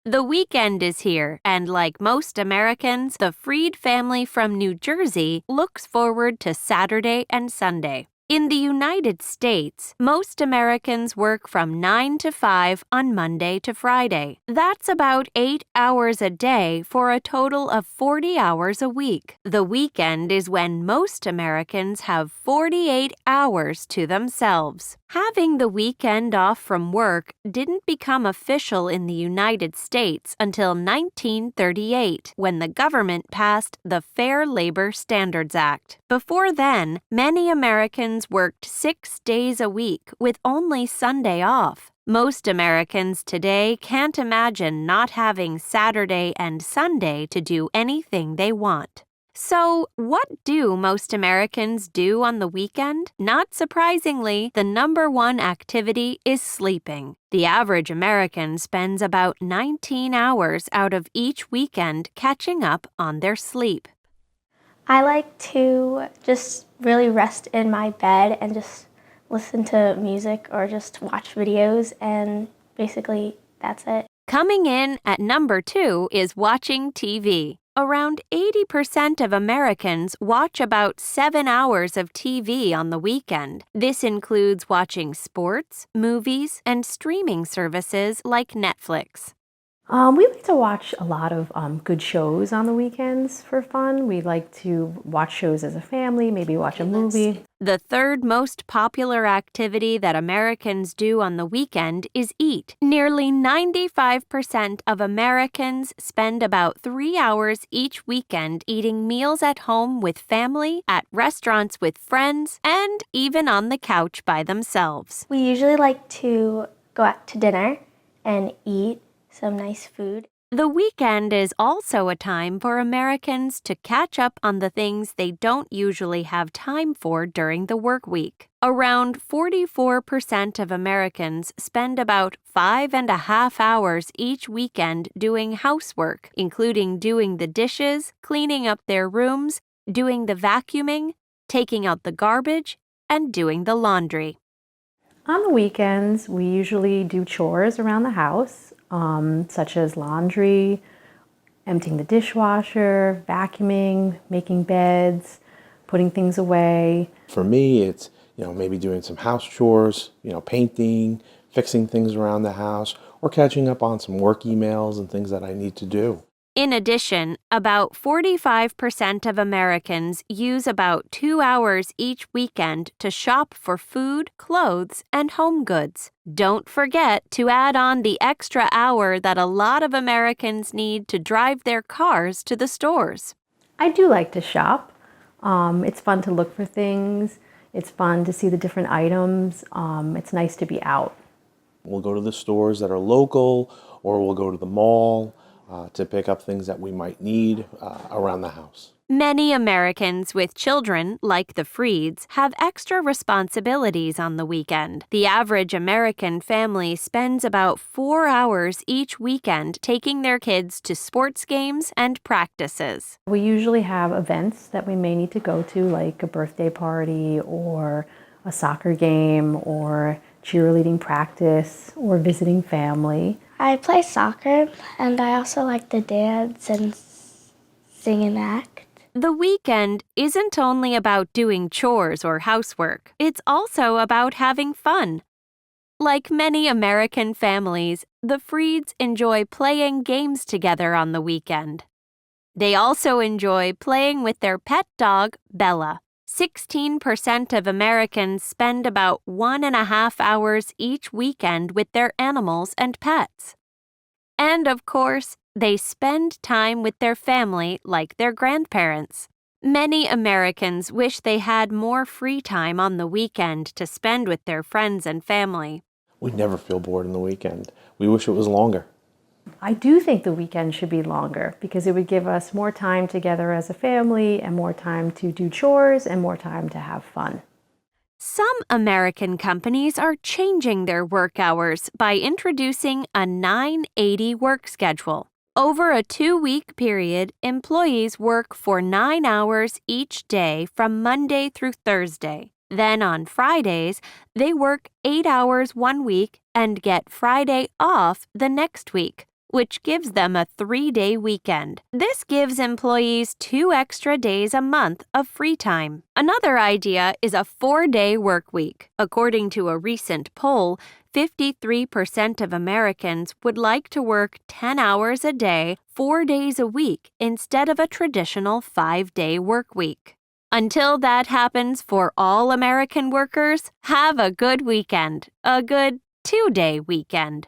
The weekend is here, and like most Americans, the Freed family from New Jersey looks forward to Saturday and Sunday. In the United States, most Americans work from 9 to 5 on Monday to Friday. That's about 8 hours a day for a total of 40 hours a week. The weekend is when most Americans have 48 hours to themselves. Having the weekend off from work didn't become official in the United States until 1938, when the government passed the Fair Labor Standards Act. Before then, many Americans worked 6 days a week with only Sunday off. Most Americans today can't imagine not having Saturday and Sunday to do anything they want. So, what do most Americans do on the weekend? Not surprisingly, the number one activity is sleeping. The average American spends about 19 hours out of each weekend catching up on their sleep. I like to just really rest in my bed and just listen to music or just watch videos, and basically that's it. Coming in at number 2 is watching TV. Around 80% of Americans watch about 7 hours of TV on the weekend. This includes watching sports, movies, and streaming services like Netflix. We like to watch a lot of good shows on the weekends for fun. We like to watch shows as a family, maybe watch a movie. The third most popular activity that Americans do on the weekend is eat. Nearly 95% of Americans spend about 3 hours each weekend eating meals at home with family, at restaurants with friends, and even on the couch by themselves. We usually like to go out to dinner and eat some nice food. The weekend is also a time for Americans to catch up on the things they don't usually have time for during the work week. Around 44% of Americans spend about 5.5 hours each weekend doing housework, including doing the dishes, cleaning up their rooms, doing the vacuuming, taking out the garbage, and doing the laundry. On the weekends, we usually do chores around the house, such as laundry, emptying the dishwasher, vacuuming, making beds, putting things away. For me, it's maybe doing some house chores, painting, fixing things around the house, or catching up on some work emails and things that I need to do. In addition, about 45% of Americans use about 2 hours each weekend to shop for food, clothes, and home goods. Don't forget to add on the extra hour that a lot of Americans need to drive their cars to the stores. I do like to shop. It's fun to look for things. It's fun to see the different items. It's nice to be out. We'll go to the stores that are local, or we'll go to the mall to pick up things that we might need around the house. Many Americans with children, like the Freeds, have extra responsibilities on the weekend. The average American family spends about 4 hours each weekend taking their kids to sports games and practices. We usually have events that we may need to go to, like a birthday party or a soccer game or cheerleading practice or visiting family. I play soccer, and I also like to dance and sing and act. The weekend isn't only about doing chores or housework. It's also about having fun. Like many American families, the Freeds enjoy playing games together on the weekend. They also enjoy playing with their pet dog, Bella. 16% of Americans spend about 1.5 hours each weekend with their animals and pets. And of course, they spend time with their family like their grandparents. Many Americans wish they had more free time on the weekend to spend with their friends and family. We never feel bored on the weekend. We wish it was longer. I do think the weekend should be longer because it would give us more time together as a family and more time to do chores and more time to have fun. Some American companies are changing their work hours by introducing a 9/80 work schedule. Over a 2-week period, employees work for 9 hours each day from Monday through Thursday. Then on Fridays, they work 8 hours one week and get Friday off the next week. which gives them a 3-day weekend. This gives employees 2 extra days a month of free time. Another idea is a 4-day work week. According to a recent poll, 53% of Americans would like to work 10 hours a day, 4 days a week, instead of a traditional 5-day work week. Until that happens for all American workers, have a good weekend, a good 2-day weekend.